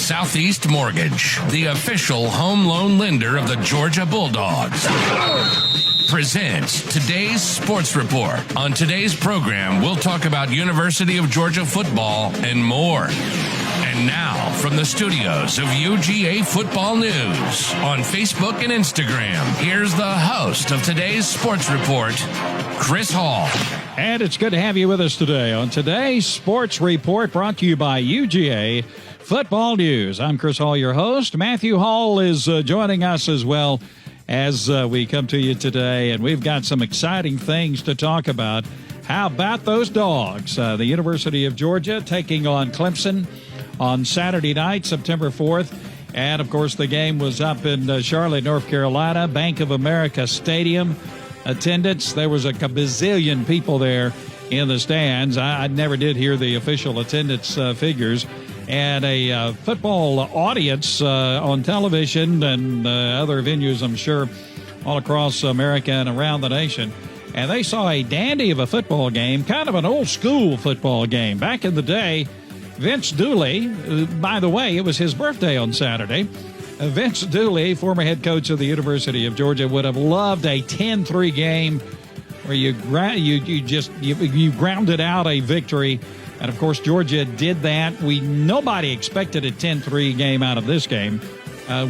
Southeast Mortgage, the official home loan lender of the Georgia Bulldogs, presents today's sports report. On today's program, we'll talk about University of Georgia football and more. And now, from the studios of UGA Football News on Facebook and Instagram, here's the host of today's sports report, Chris Hall. And it's good to have you with us today on today's sports report, brought to you by UGA Football News. I'm Chris Hall, your host. Matthew Hall is joining us as well as we come to you today, and we've got some exciting things to talk about. How about those Dogs? The University of Georgia taking on Clemson on Saturday night, September 4th. And, of course, the game was up in Charlotte, North Carolina, Bank of America Stadium. Attendance, there was a bazillion people there in the stands. I never did hear the official attendance figures. And a football audience on television and other venues, I'm sure, all across America and around the nation. And they saw a dandy of a football game, kind of an old-school football game. Back in the day, Vince Dooley, by the way, it was his birthday on Saturday. Vince Dooley, former head coach of the University of Georgia, would have loved a 10-3 game where you grounded out a victory. And, of course, Georgia did that. Nobody expected a 10-3 game out of this game.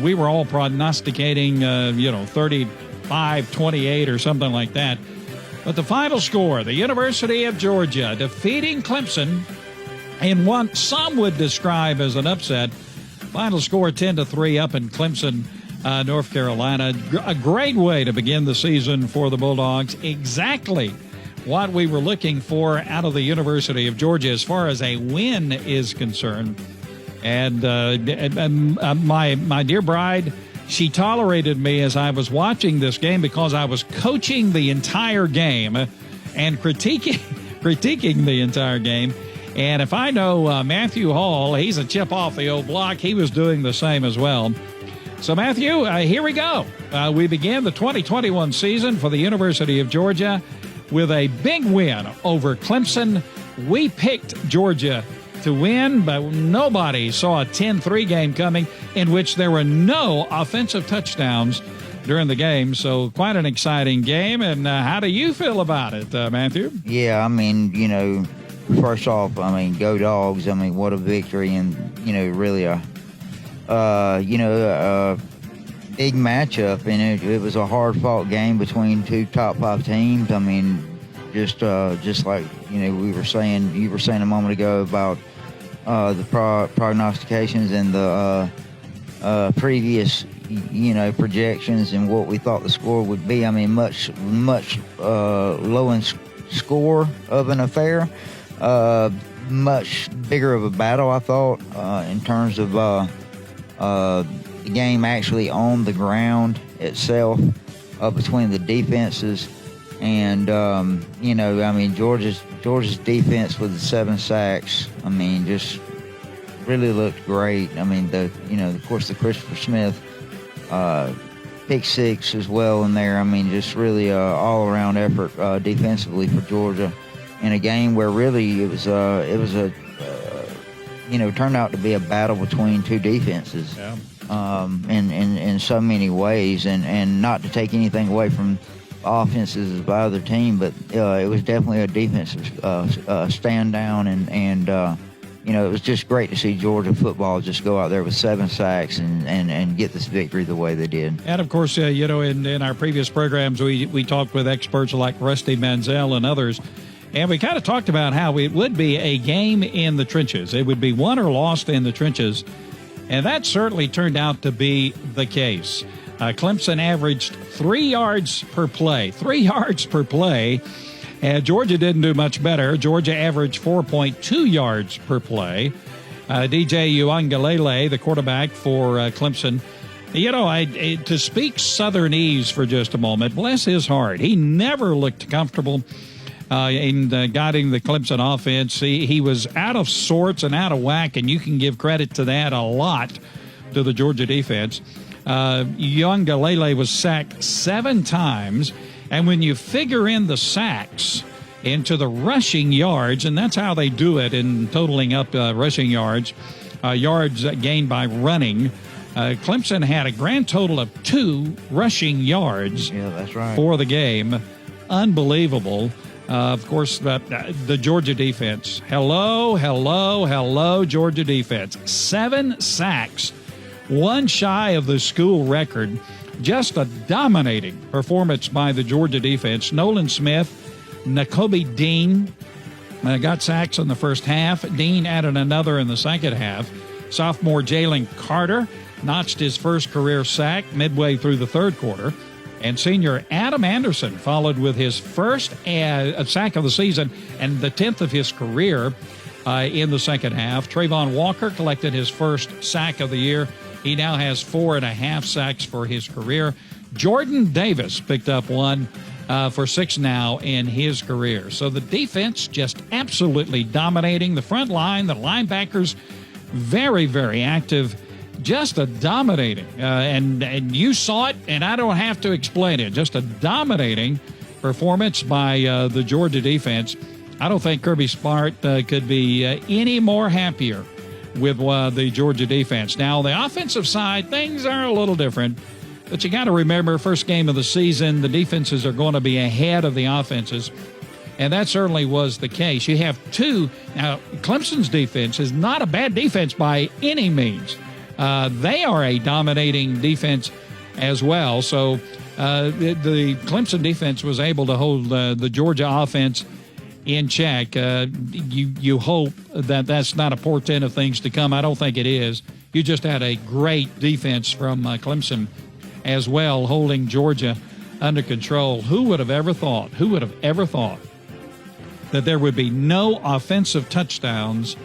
We were all prognosticating, 35-28 or something like that. But the final score, the University of Georgia defeating Clemson in what some would describe as an upset. Final score 10-3 up in Clemson, North Carolina. A great way to begin the season for the Bulldogs. Exactly what we were looking for out of the University of Georgia as far as a win is concerned. And my dear bride, she tolerated me as I was watching this game because I was coaching the entire game and critiquing the entire game. And if I know Matthew Hall, he's a chip off the old block. He was doing the same as well. So, Matthew, here we go. We begin the 2021 season for the University of Georgia with a big win over Clemson. We picked Georgia to win, but nobody saw a 10-3 game coming in which there were no offensive touchdowns during the game. So quite an exciting game. And how do you feel about it, Matthew? Yeah, I mean, first off, go Dogs. What a victory, and, really a big matchup. And it was a hard-fought game between two top-5 teams. Just like, you were saying a moment ago about the prognostications and the previous, projections and what we thought the score would be. Much low in score of an affair. Much bigger of a battle, I thought, in terms of the game actually on the ground itself, between the defenses. And, Georgia's defense with the 7 sacks, just really looked great. Of course, the Christopher Smith pick 6 as well in there. Just really all-around effort defensively for Georgia in a game where really it was turned out to be a battle between two defenses. Yeah. In so many ways, and not to take anything away from offenses by other team, but it was definitely a defensive stand down, and it was just great to see Georgia football just go out there with 7 sacks and get this victory the way they did. And, of course, in our previous programs, we talked with experts like Rusty Manziel and others, and we kind of talked about how it would be a game in the trenches. It would be won or lost in the trenches, and that certainly turned out to be the case. Clemson averaged 3 yards per play. 3 yards per play. And Georgia didn't do much better. Georgia averaged 4.2 yards per play. DJ Uiagalelei, the quarterback for Clemson, to speak Southernese for just a moment, bless his heart, he never looked comfortable in guiding the Clemson offense. He was out of sorts and out of whack, and you can give credit to that a lot to the Georgia defense. Uiagalelei was sacked 7 times, and when you figure in the sacks into the rushing yards, and that's how they do it in totaling up rushing yards, yards gained by running. Clemson had a grand total of 2 rushing yards that's right. for the game. Unbelievable. Of course, the Georgia defense. Hello, Georgia defense. 7 sacks, 1 shy of the school record. Just a dominating performance by the Georgia defense. Nolan Smith, Nakobe Dean got sacks in the first half. Dean added another in the second half. Sophomore Jalen Carter notched his first career sack midway through the third quarter. And senior Adam Anderson followed with his first sack of the season and the 10th of his career in the second half. Trayvon Walker collected his first sack of the year. He now has 4.5 sacks for his career. Jordan Davis picked up one for 6 now in his career. So the defense just absolutely dominating. The front line, the linebackers, very, very active. Just a dominating, and you saw it, and I don't have to explain it. Just a dominating performance by the Georgia defense. I don't think Kirby Smart could be any more happier with the Georgia defense. Now, on the offensive side, things are a little different, but you got to remember, first game of the season, the defenses are going to be ahead of the offenses, and that certainly was the case. You have 2. Now, Clemson's defense is not a bad defense by any means. They are a dominating defense as well. So the Clemson defense was able to hold the Georgia offense in check. You hope that that's not a portent of things to come. I don't think it is. You just had a great defense from Clemson as well, holding Georgia under control. Who would have ever thought that there would be no offensive touchdowns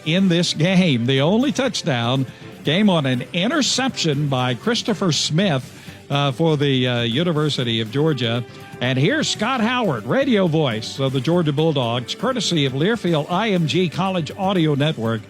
in this game? The only touchdown came on an interception by Christopher Smith for the University of Georgia. And here's Scott Howard, radio voice of the Georgia Bulldogs, courtesy of Learfield IMG College Audio Network,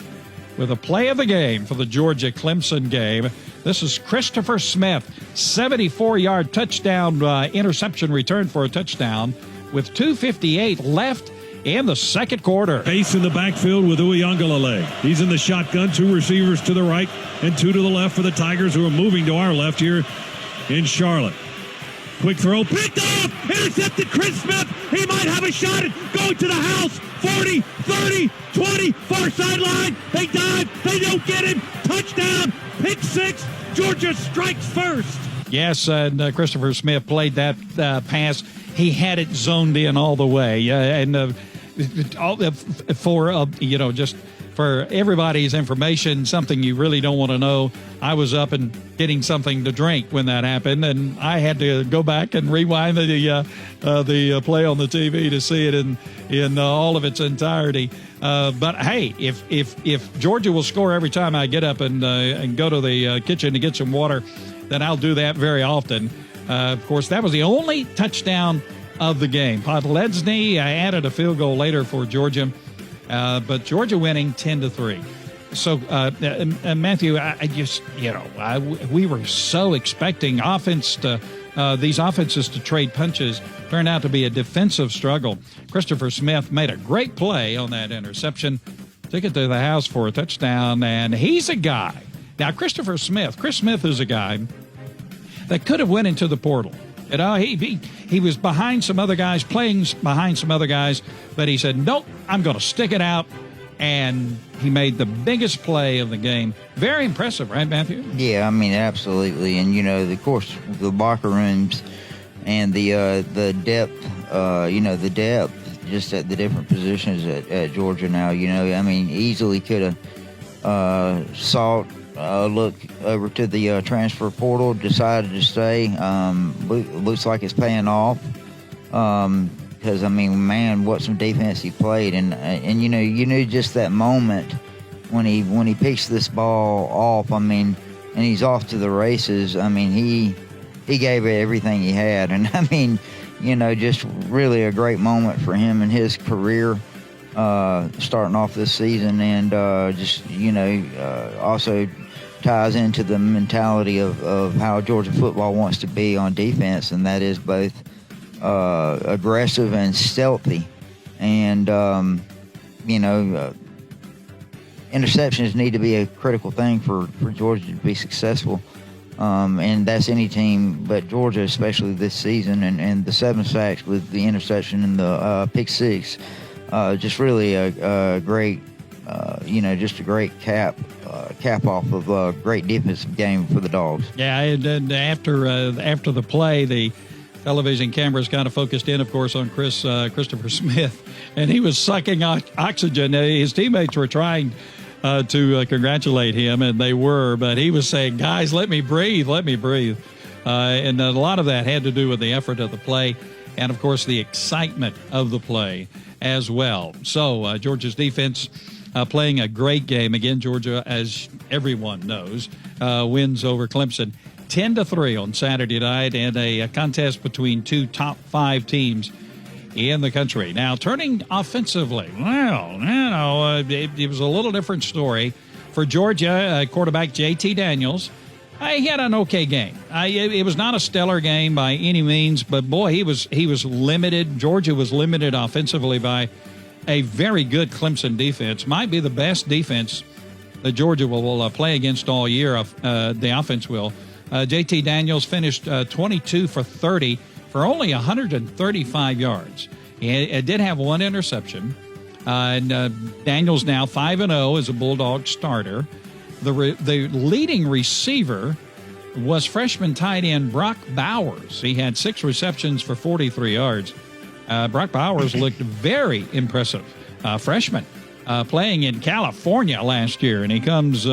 with a play of the game for the Georgia-Clemson game. This is Christopher Smith, 74-yard touchdown interception return for a touchdown with 2:58 left in the second quarter. Pace in the backfield with Uiagalelei. He's in the shotgun, 2 receivers to the right and 2 to the left for the Tigers, who are moving to our left here in Charlotte. Quick throw, picked off, intercepted Chris Smith. He might have a shot at going to the house. 40, 30, 20, far sideline. They dive, they don't get him. Touchdown, pick 6. Georgia strikes first. Yes, and Christopher Smith played that pass. He had it zoned in all the way, just for everybody's information, something you really don't want to know. I was up and getting something to drink when that happened, and I had to go back and rewind the play on the TV to see it in all of its entirety. But hey, if Georgia will score every time I get up and go to the kitchen to get some water, then I'll do that very often. Of course, that was the only touchdown of the game. Podledzny added a field goal later for Georgia, but Georgia winning 10-3. So, Matthew, we were so expecting these offenses to trade punches. Turned out to be a defensive struggle. Christopher Smith made a great play on that interception, took it to the house for a touchdown, and he's a guy. Now, Chris Smith is a guy that could have went into the portal. You know, he was behind some other guys, playing behind some other guys, but he said, nope, I'm going to stick it out, and he made the biggest play of the game. Very impressive, right, Matthew? Yeah, I mean, absolutely. And, of course, the locker rooms and the depth, the depth just at the different positions at Georgia now, I mean, easily could have sought look over to the transfer portal, decided to stay. Looks like it's paying off. Because, I mean, man, what some defense he played. And you knew just that moment when he picks this ball off, I mean, and he's off to the races. I mean, he gave it everything he had. And, I mean, just really a great moment for him in his career. Starting off this season, and also ties into the mentality of how Georgia football wants to be on defense, and that is both aggressive and stealthy. And interceptions need to be a critical thing for Georgia to be successful. And that's any team, but Georgia, especially this season, and the 7 sacks with the interception and the pick 6, just really a great, just a great cap off of a great defensive game for the Dogs. Yeah, and after the play, the television cameras kind of focused in, of course, on Christopher Smith, and he was sucking oxygen. His teammates were trying to congratulate him, and they were, but he was saying, guys, let me breathe. And a lot of that had to do with the effort of the play and, of course, the excitement of the play as well. So Georgia's defense playing a great game. Again, Georgia, as everyone knows, wins over Clemson 10-3 on Saturday night, and a contest between 2 top 5 teams in the country. Now, turning offensively, it was a little different story for Georgia. Quarterback J.T. Daniels, he had an okay game. It was not a stellar game by any means, but boy, he was limited. Georgia was limited offensively by a very good Clemson defense. Might be the best defense that Georgia will play against all year. The offense will. J.T. Daniels finished 22 for 30 for only 135 yards. It did have 1 interception. Daniels now 5-0 as a Bulldog starter. The leading receiver was freshman tight end Brock Bowers. He had 6 receptions for 43 yards. Brock Bowers looked very impressive. Freshman playing in California last year, and he comes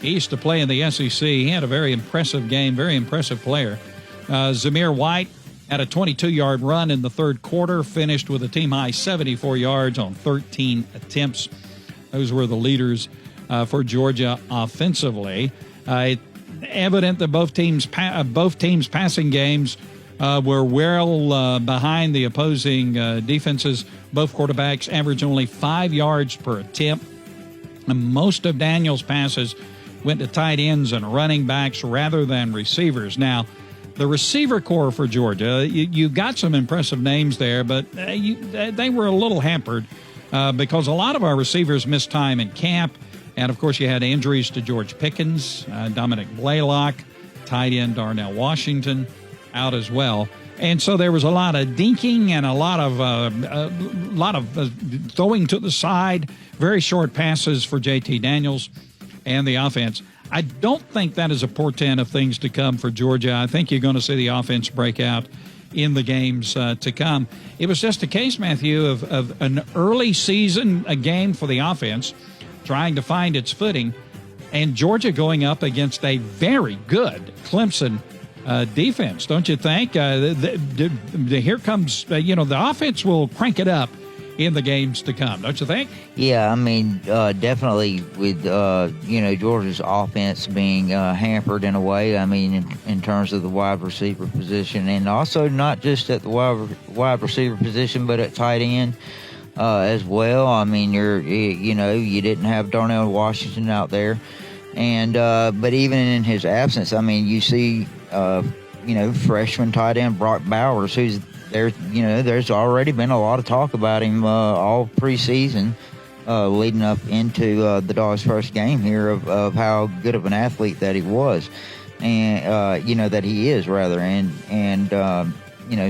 east to play in the SEC. He had a very impressive game, very impressive player. Zamir White had a 22-yard run in the third quarter, finished with a team-high 74 yards on 13 attempts. Those were the leaders for Georgia offensively. Evident that both teams' passing games were well behind the opposing defenses. Both quarterbacks averaged only 5 yards per attempt. And most of Daniels' passes went to tight ends and running backs rather than receivers. Now, the receiver core for Georgia, you got some impressive names there, but they were a little hampered because a lot of our receivers missed time in camp. And, of course, you had injuries to George Pickens, Dominic Blaylock, tight end Darnell Washington out as well. And so there was a lot of dinking and a lot of throwing to the side, very short passes for J.T. Daniels and the offense. I don't think that is a portent of things to come for Georgia. I think you're going to see the offense break out in the games to come. It was just a case, Matthew, of an early season game for the offense, trying to find its footing, and Georgia going up against a very good Clemson defense, don't you think? Here comes, the offense will crank it up in the games to come, don't you think? Yeah, I mean, definitely with, Georgia's offense being hampered in a way, I mean, in terms of the wide receiver position, and also not just at the wide receiver position, but at tight end as well. I mean, you didn't have Darnell Washington out there, and but even in his absence, I mean, you see, freshman tight end Brock Bowers, who's there. There's already been a lot of talk about him all preseason, leading up into the Dogs' first game here of how good of an athlete that he was, and that he is rather, and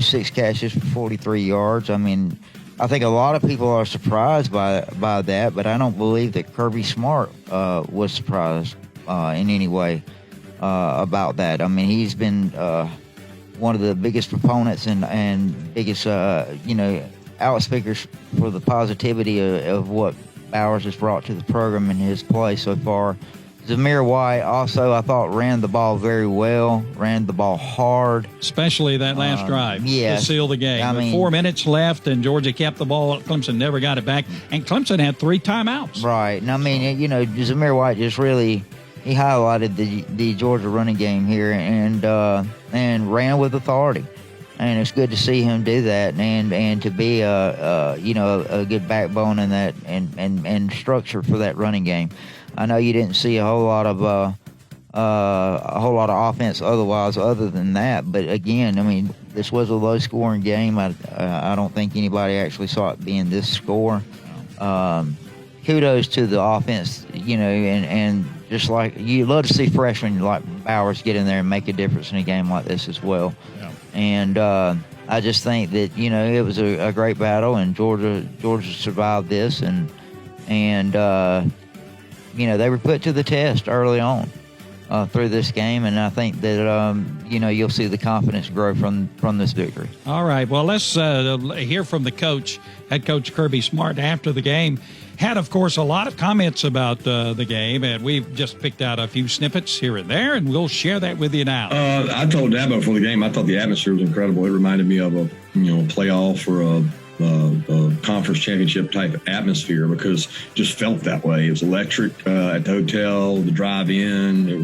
6 catches for 43 yards. I mean, I think a lot of people are surprised by that, but I don't believe that Kirby Smart was surprised in any way about that. I mean, he's been one of the biggest proponents and biggest, outspeakers for the positivity of what Bowers has brought to the program in his play so far. Zamir White also, I thought, ran the ball very well, ran the ball hard. Especially that last drive to seal the game. I mean, 4 minutes left, and Georgia kept the ball. Clemson never got it back, and Clemson had 3 timeouts. Right. And, I mean, Zamir White just really – he highlighted the Georgia running game here and ran with authority. And it's good to see him do that and to be a good backbone in that and structure for that running game. I know you didn't see a whole lot of offense otherwise other than that, but again, I mean, this was a low scoring game. I don't think anybody actually saw it being this score. kudos to the offense, and just like you love to see freshmen like Bowers get in there and make a difference in a game like this as well. Yeah. And I just think that it was a great battle, and Georgia survived this, and they were put to the test early on through this game, and I think that you'll see the confidence grow from this victory. All right, well, let's hear from the coach, head coach Kirby Smart, after the game. Had, of course, a lot of comments about the game, and we've just picked out a few snippets here and there, and we'll share that with you now. I told Dabo before the game, I thought the atmosphere was incredible. It reminded me of a playoff or a conference championship type atmosphere, because it just felt that way. It was electric at the hotel, the drive-in. It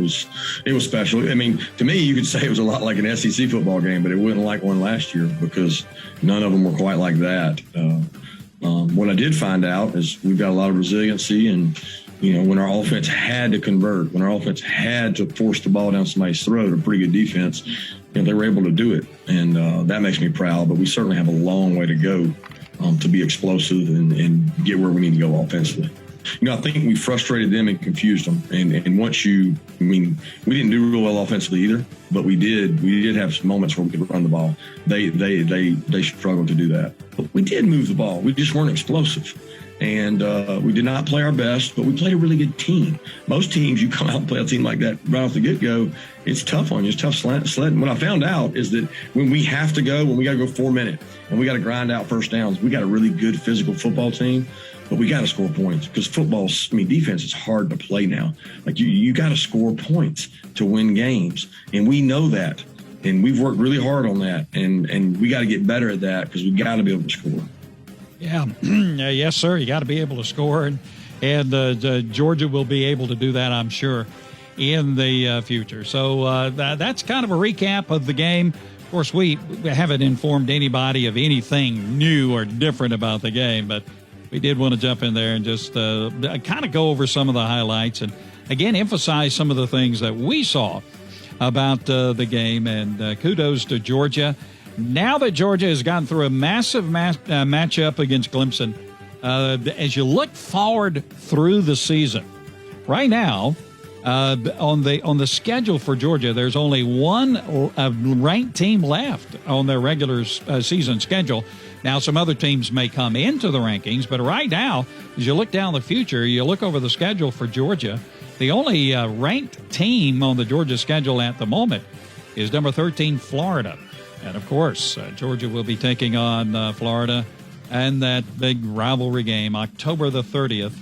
was special. I mean, to me, you could say it was a lot like an SEC football game, but it wasn't like one last year, because none of them were quite like that. What I did find out is we've got a lot of resiliency, and when our offense had to convert, when our offense had to force the ball down somebody's throat, a pretty good defense, they were able to do it, and that makes me proud. But we certainly have a long way to go to be explosive and get where we need to go offensively. I think we frustrated them and confused them. And once we didn't do real well offensively either, but we did have some moments where we could run the ball. They struggled to do that. But we did move the ball. We just weren't explosive. And we did not play our best, but we played a really good team. Most teams, you come out and play a team like that right off the get-go, it's tough on you. It's tough sledding. What I found out is that when we got to go 4 minutes, and we got to grind out first downs, we got a really good physical football team, but we got to score points, because defense is hard to play now. Like you got to score points to win games, and we know that, and we've worked really hard on that, and we got to get better at that, because we got to be able to score. Yeah, yes, sir. You got to be able to score, and Georgia will be able to do that, I'm sure, in the future. So that's kind of a recap of the game. Of course, we haven't informed anybody of anything new or different about the game, but we did want to jump in there and just kind of go over some of the highlights and, again, emphasize some of the things that we saw about the game. And kudos to Georgia. Now that Georgia has gone through a massive matchup against Clemson, as you look forward through the season, right now on the schedule for Georgia, there's only one ranked team left on their regular season schedule. Now, some other teams may come into the rankings, but right now, as you look down the future, you look over the schedule for Georgia, the only ranked team on the Georgia schedule at the moment is number 13, Florida. And, of course, Georgia will be taking on Florida and that big rivalry game, October the 30th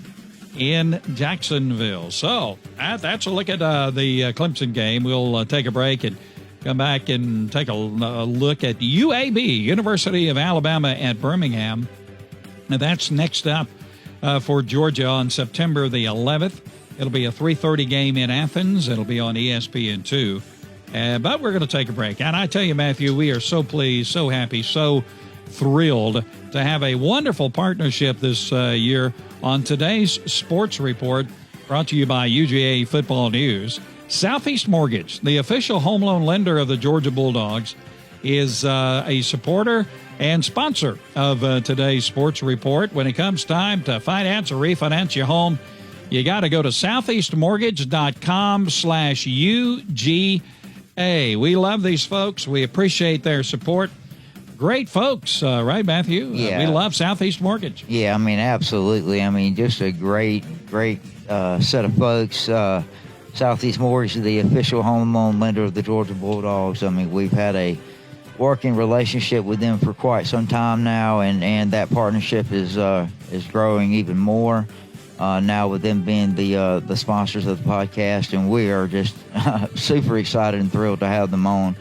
in Jacksonville. So that's a look at the Clemson game. We'll take a break and come back and take a look at UAB, University of Alabama at Birmingham. Now, that's next up for Georgia on September the 11th. It'll be a 3:30 game in Athens. It'll be on ESPN2. But we're going to take a break. And I tell you, Matthew, we are so pleased, so happy, so thrilled to have a wonderful partnership this year on today's Sports Report, brought to you by UGA Football News. Southeast Mortgage, the official home loan lender of the Georgia Bulldogs, is a supporter and sponsor of today's Sports Report. When it comes time to finance or refinance your home, you got to go to southeastmortgage.com/UGA. We love these folks. We appreciate their support. Great folks, right, Matthew? Yeah. We love Southeast Mortgage. Yeah, absolutely. Just a great set of folks. Southeast Mortgage is the official home loan lender of the Georgia Bulldogs. We've had a working relationship with them for quite some time now, and that partnership is growing even more now with them being the sponsors of the podcast, and we are just super excited and thrilled to have them on.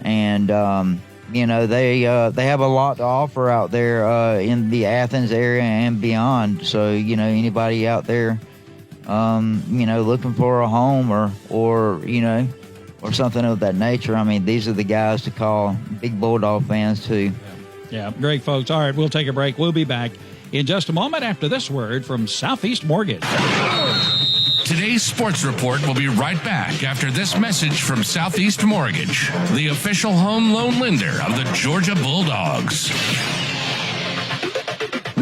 And they have a lot to offer out there in the Athens area and beyond. So anybody out there looking for a home or something of that nature, these are the guys to call. Big Bulldog fans too. Yeah, great folks. All right, we'll take a break. We'll be back in just a moment after this word from Southeast Mortgage. Today's Sports Report will be right back after this message from Southeast Mortgage, the official home loan lender of the Georgia Bulldogs.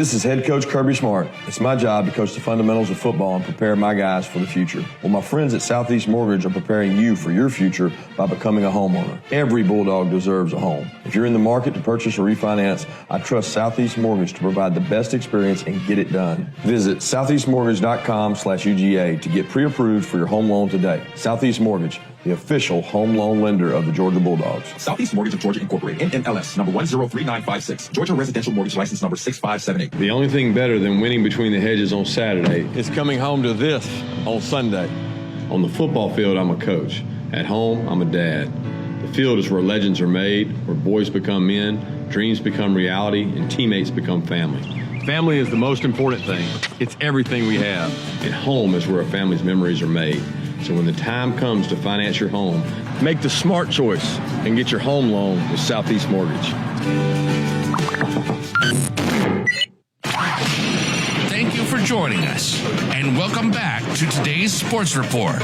This is head coach Kirby Smart. It's my job to coach the fundamentals of football and prepare my guys for the future. Well, my friends at Southeast Mortgage are preparing you for your future by becoming a homeowner. Every Bulldog deserves a home. If you're in the market to purchase or refinance, I trust Southeast Mortgage to provide the best experience and get it done. Visit southeastmortgage.com/UGA to get pre-approved for your home loan today. Southeast Mortgage, the official home loan lender of the Georgia Bulldogs. Southeast Mortgage of Georgia Incorporated, NMLS, number 103956, Georgia Residential Mortgage License number 6578. The only thing better than winning between the hedges on Saturday is coming home to this on Sunday. On the football field, I'm a coach. At home, I'm a dad. The field is where legends are made, where boys become men, dreams become reality, and teammates become family. Family is the most important thing. It's everything we have. And home is where a family's memories are made. So when the time comes to finance your home, make the smart choice and get your home loan with Southeast Mortgage. Thank you for joining us, and welcome back to today's Sports Report.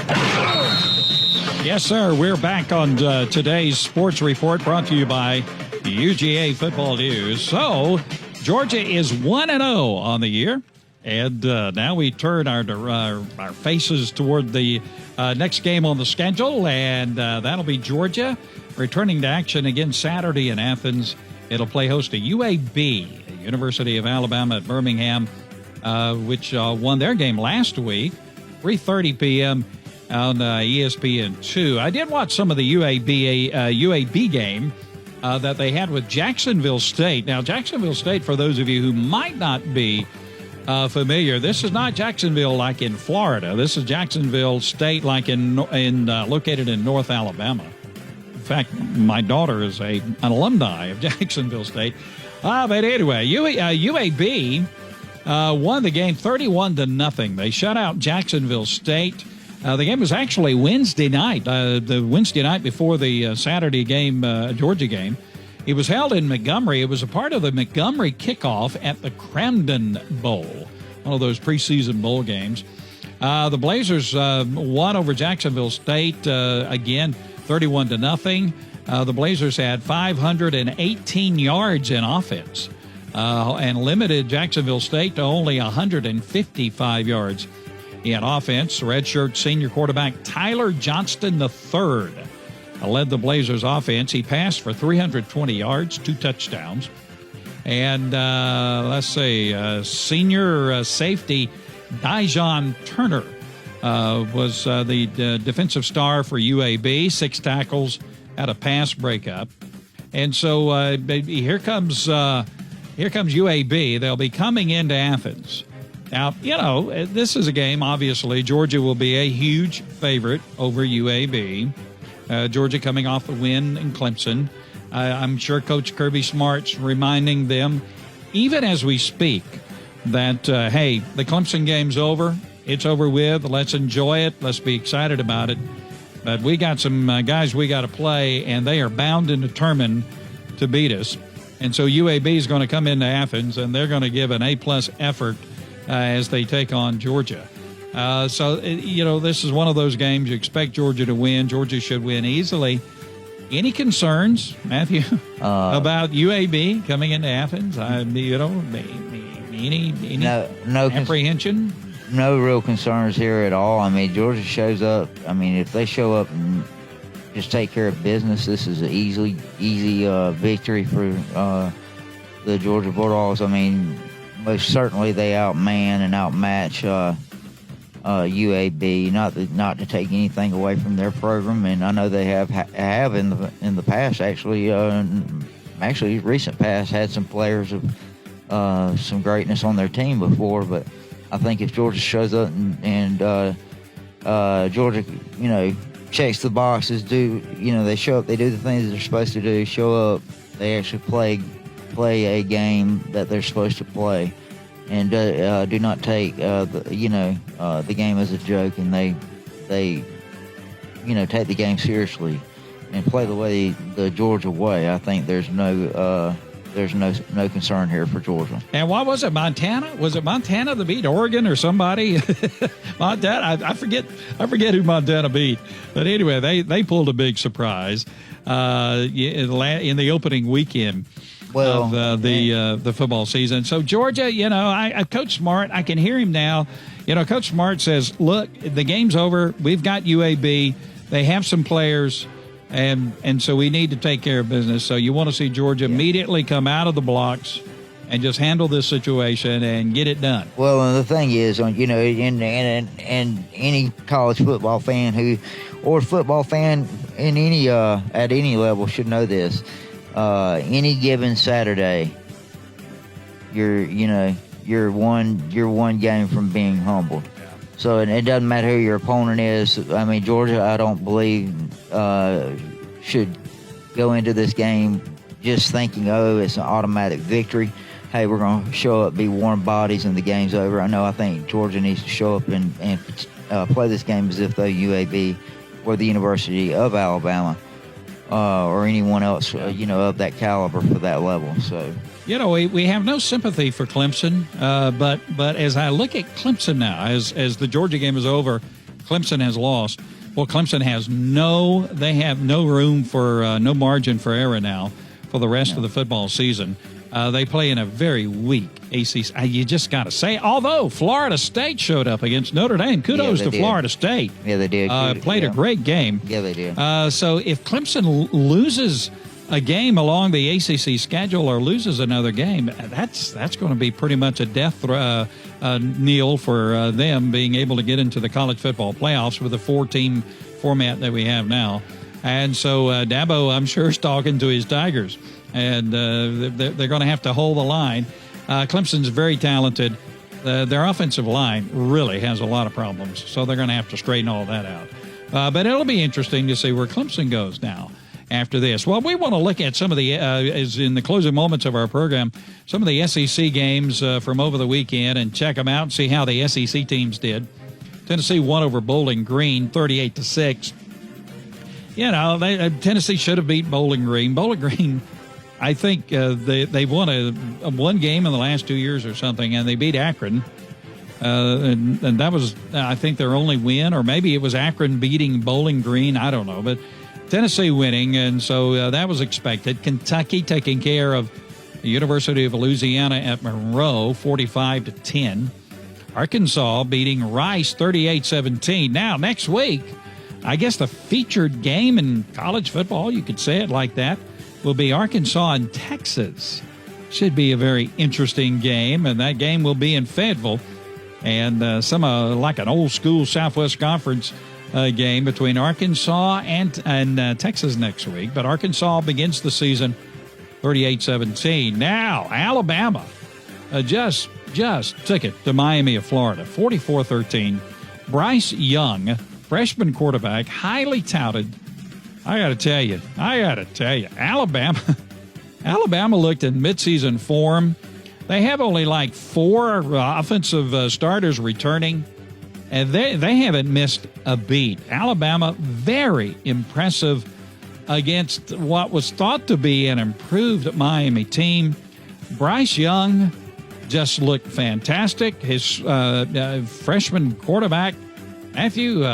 Yes, sir. We're back on today's Sports Report, brought to you by UGA Football News. So, Georgia is 1-0 on the year, and now we turn our faces toward the next game on the schedule, and that'll be Georgia returning to action again Saturday in Athens. It'll play host to UAB, University of Alabama at Birmingham, which won their game last week, 3:30 p.m. on ESPN2. I did watch some of the UAB game that they had with Jacksonville State. Now, Jacksonville State, for those of you who might not be familiar, this is not Jacksonville like in Florida. This is Jacksonville State like located in North Alabama. In fact, my daughter is an alumni of Jacksonville State. But anyway, UAB won the game 31-0. They shut out Jacksonville State. The game was actually Wednesday night, the Wednesday night before the Saturday game, Georgia game. It was held in Montgomery. It was a part of the Montgomery kickoff at the Cramden Bowl, one of those preseason bowl games. The Blazers won over Jacksonville State again, 31-0. The Blazers had 518 yards in offense and limited Jacksonville State to only 155 yards in offense. Redshirt senior quarterback Tyler Johnston III led the Blazers offense. He passed for 320 yards, 2 touchdowns. And senior safety Dijon Turner was the defensive star for UAB, 6 tackles, had a pass breakup. And so here comes UAB. They'll be coming into Athens. Now, this is a game, obviously. Georgia will be a huge favorite over UAB. Georgia coming off the win in Clemson. I'm sure Coach Kirby Smart's reminding them, even as we speak, that, hey, the Clemson game's over. It's over with. Let's enjoy it. Let's be excited about it. But we got some guys we got to play, and they are bound and determined to beat us. And so UAB is going to come into Athens, and they're going to give an A-plus effort as they take on Georgia. This is one of those games you expect Georgia to win. Georgia should win easily. Any concerns, Matthew, about UAB coming into Athens? Any apprehension? No real concerns here at all. I mean, Georgia shows up. I mean, if they show up and just take care of business, this is an easy victory for the Georgia Bulldogs. I mean, most certainly they outman and outmatch UAB. Not to take anything away from their program, and I know they have in the past actually recent past had some players of some greatness on their team before. But I think if Georgia shows up and Georgia, checks the boxes, they show up, they do the things that they're supposed to do, show up, they actually play a game that they're supposed to play, and do not take the game as a joke, and they take the game seriously and play the way the Georgia way. I think there's no concern here for Georgia. And what was it, Montana? Was it Montana that beat Oregon or somebody? Montana, I forget who Montana beat. But anyway, they pulled a big surprise in the opening weekend. of the football season. So Georgia, Coach Smart, I can hear him now. Coach Smart says, look, the game's over. We've got UAB. They have some players, and so we need to take care of business. So you want to see Georgia immediately come out of the blocks and just handle this situation and get it done. Well, and the thing is, and any college football fan or football fan in any at any level should know this. Any given Saturday, you're one game from being humbled. So it doesn't matter who your opponent is. I mean, Georgia, I don't believe should go into this game just thinking, it's an automatic victory. Hey, we're going to show up, be warm bodies, and the game's over. I think Georgia needs to show up and play this game as if they're UAB or the University of Alabama or anyone else, of that caliber for that level. So, we have no sympathy for Clemson, but as I look at Clemson now, as the Georgia game is over, Clemson has lost. Well, Clemson has no room for no margin for error now for the rest of the football season. They play in a very weak ACC. You just got to say, although Florida State showed up against Notre Dame, kudos to Florida State. Yeah, they did. Played a great game. Yeah, they did. So if Clemson loses a game along the ACC schedule or loses another game, that's going to be pretty much a death knell for them being able to get into the college football playoffs with the 4-team format that we have now. And so Dabo, I'm sure, is talking to his Tigers, and they're going to have to hold the line. Clemson's very talented. Their offensive line really has a lot of problems, so they're going to have to straighten all that out. But it'll be interesting to see where Clemson goes now after this. Well, we want to look at some of the, as in the closing moments of our program, some of the SEC games from over the weekend and check them out and see how the SEC teams did. Tennessee won over Bowling Green 38-6. Tennessee should have beat Bowling Green. Bowling Green, I think they've won one game in the last 2 years or something, and they beat Akron. And that was, I think, their only win, or maybe it was Akron beating Bowling Green. I don't know, but Tennessee winning, and so that was expected. Kentucky taking care of the University of Louisiana at Monroe, 45-10. Arkansas beating Rice, 38-17. Now, next week, I guess the featured game in college football, you could say it like that, will be Arkansas and Texas. Should be a very interesting game, and that game will be in Fayetteville. And some like an old school Southwest Conference game between Arkansas and Texas next week. But Arkansas begins the season 38-17. Now, Alabama just took it to Miami of Florida, 44-13. Bryce Young, freshman quarterback, highly touted. I got to tell you, Alabama looked in midseason form. They have only like 4 offensive starters returning, and they haven't missed a beat. Alabama, very impressive against what was thought to be an improved Miami team. Bryce Young just looked fantastic. His freshman quarterback, Matthew,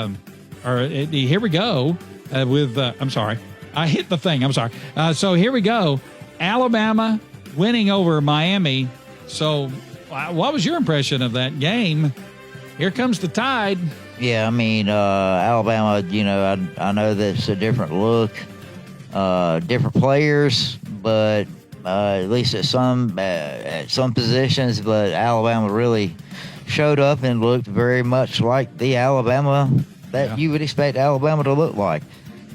here we go with, I'm sorry, I hit the thing. I'm sorry. So here we go. Alabama winning over Miami. So what was your impression of that game? Here comes the Tide. Yeah, I mean, Alabama, I know that it's a different look, different players, but at least at some positions, but Alabama really showed up and looked very much like the Alabama that you would expect Alabama to look like.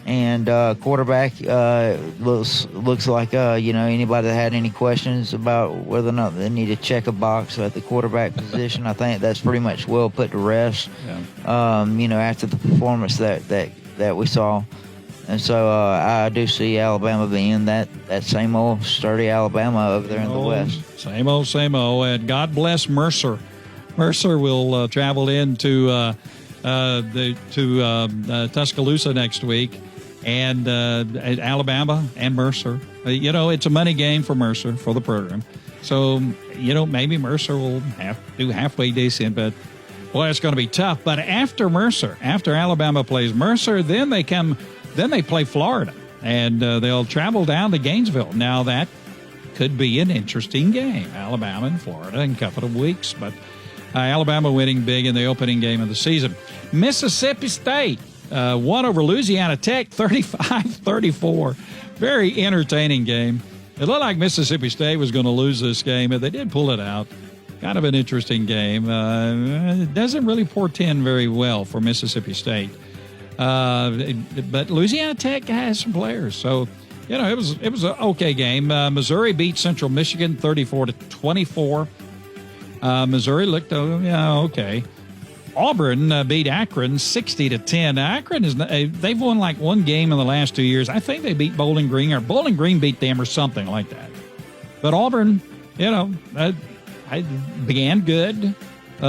And quarterback looks like anybody that had any questions about whether or not they need to check a box at the quarterback position, I think that's pretty much well put to rest. Yeah. After the performance that we saw, and so I do see Alabama being that same old sturdy Alabama over there in the West. Same old, and God bless Mercer. Mercer will travel into Tuscaloosa next week. And Alabama and Mercer. It's a money game for Mercer, for the program. So, maybe Mercer will do halfway decent, but, boy, it's going to be tough. But after Alabama plays Mercer, then they play Florida, and they'll travel down to Gainesville. Now, that could be an interesting game. Alabama and Florida in a couple of weeks, but Alabama winning big in the opening game of the season. Mississippi State won over Louisiana Tech 35-34. Very entertaining game. It looked like Mississippi State was going to lose this game, but they did pull it out. Kind of an interesting game. It doesn't really portend very well for Mississippi State. But Louisiana Tech has some players, so it was an okay game. Missouri beat Central Michigan 34-24. Missouri looked okay. Auburn beat Akron 60-10. Akron they've won like one game in the last 2 years. I think they beat Bowling Green, or Bowling Green beat them, or something like that. But Auburn, I began good,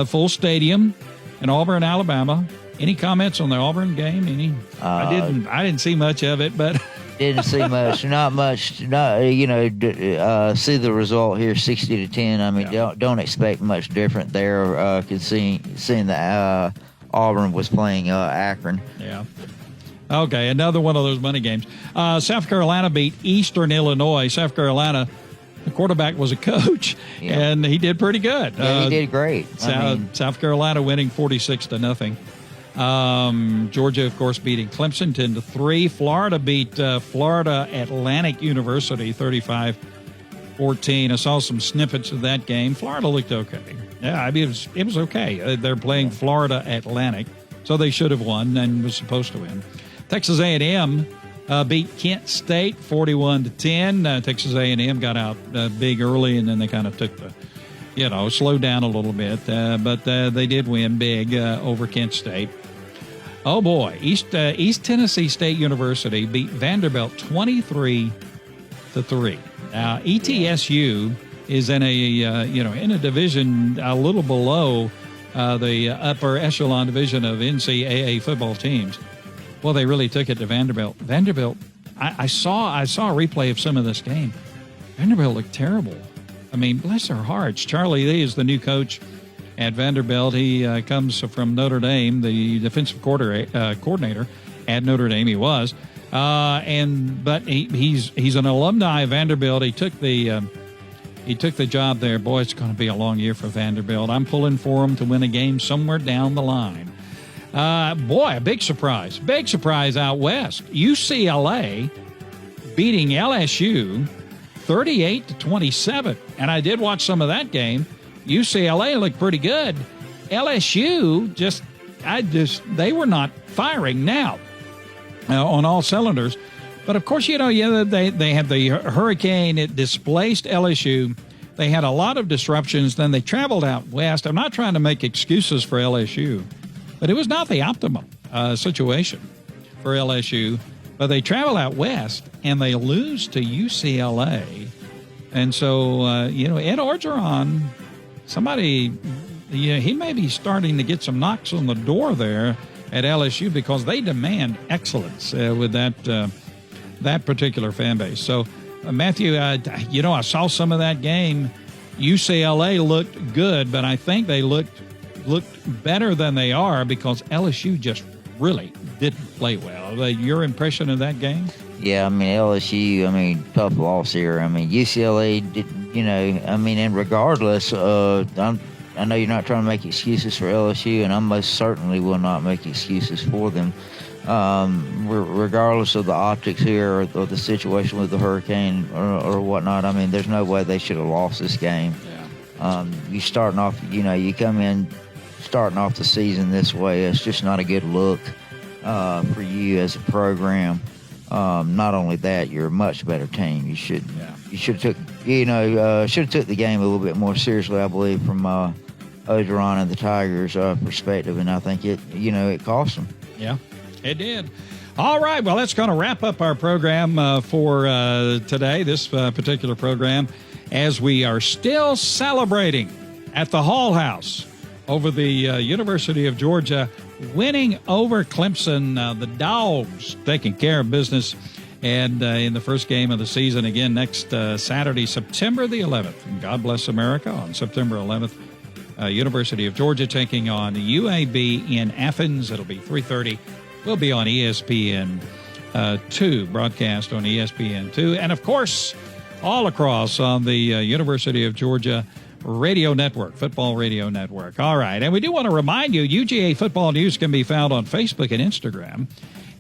full stadium in Auburn, Alabama. Any comments on the Auburn game? I didn't see much of it, but didn't see much. Not much. See the result here, 60-10. I mean, don't expect much different there. Seeing that Auburn was playing Akron. Yeah. Okay, another one of those money games. South Carolina beat Eastern Illinois. South Carolina. The quarterback was a coach, and he did pretty good. Yeah, he did great. South Carolina winning 46-0. Georgia, of course, beating Clemson 10-3. Florida beat Florida Atlantic University 35-14. I saw some snippets of that game. Florida looked okay. Yeah, I mean, it was okay. They're playing Florida Atlantic, so they should have won and was supposed to win. Texas A&M beat Kent State 41-10. Texas A&M got out big early, and then they kind of took slowed down a little bit. But they did win big over Kent State. Oh boy, East Tennessee State University beat Vanderbilt 23-3. Now ETSU is in a division a little below the upper echelon division of NCAA football teams. Well, they really took it to Vanderbilt. I saw a replay of some of this game. Vanderbilt looked terrible. I mean, bless their hearts. Charlie Lee is the new coach at Vanderbilt. He comes from Notre Dame, the defensive coordinator at Notre Dame. He was, but he's an alumni of Vanderbilt. He took the job there. Boy, it's going to be a long year for Vanderbilt. I'm pulling for him to win a game somewhere down the line. Boy, a big surprise out west. UCLA beating LSU 38-27. And I did watch some of that game. UCLA looked pretty good. LSU they were not firing now on all cylinders. But of course, they had the hurricane. It displaced LSU. They had a lot of disruptions. Then they traveled out west. I'm not trying to make excuses for LSU, but it was not the optimum situation for LSU. But they travel out west, and they lose to UCLA. And so, Ed Orgeron, somebody, he may be starting to get some knocks on the door there at LSU, because they demand excellence with that particular fan base. So, Matthew, I saw some of that game. UCLA looked good, but I think they looked better than they are because LSU just really didn't play well. Your impression of that game? Yeah, I mean, LSU, tough loss here. UCLA did, and regardless, I know you're not trying to make excuses for LSU, and I most certainly will not make excuses for them. Regardless of the optics here or the situation with the hurricane or whatnot, there's no way they should have lost this game. Yeah. You starting off, you come in starting off the season this way, it's just not a good look for you as a program. Not only that, you're a much better team. You should have took the game a little bit more seriously, I believe, from Orgeron and the Tigers' perspective, and I think it cost them. Yeah, it did. All right, well, that's going to wrap up our program for today, this particular program, as we are still celebrating at the Hall House over the University of Georgia winning over Clemson. The Dawgs taking care of business, and in the first game of the season again next Saturday, September the 11th. And God bless America on September 11th. University of Georgia taking on UAB in Athens. It'll be 3:30. We'll be on ESPN 2, broadcast on ESPN 2. And, of course, all across on the University of Georgia Radio Network, Football Radio Network. All right, and we do want to remind you, UGA Football News can be found on Facebook and Instagram.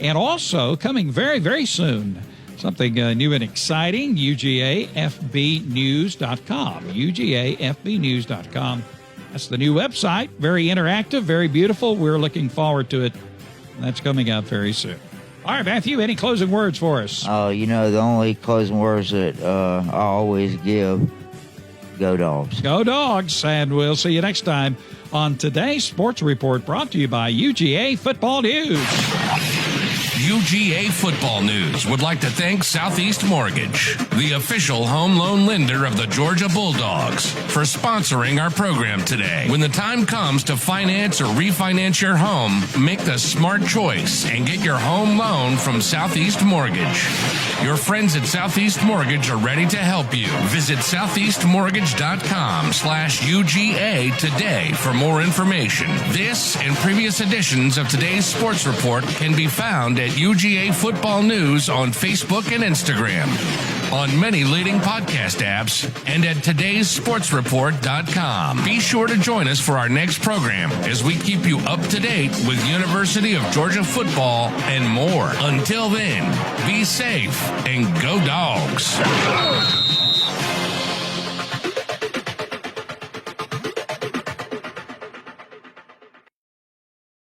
And also, coming very, very soon, something new and exciting, UGAFBnews.com. UGAFBnews.com. That's the new website. Very interactive, very beautiful. We're looking forward to it. That's coming out very soon. All right, Matthew, any closing words for us? The only closing words that I always give, go Dogs. Go Dogs, and we'll see you next time on today's Sports Report, brought to you by UGA Football News. UGA Football News would like to thank Southeast Mortgage, the official home loan lender of the Georgia Bulldogs, for sponsoring our program today. When the time comes to finance or refinance your home, make the smart choice and get your home loan from Southeast Mortgage. Your friends at Southeast Mortgage are ready to help you. Visit southeastmortgage.com/UGA today for more information. This and previous editions of today's Sports Report can be found at UGA Football News on Facebook and Instagram, on many leading podcast apps, and at todaysportsreport.com. Be sure to join us for our next program as we keep you up to date with University of Georgia football and more. Until then, be safe and go Dogs.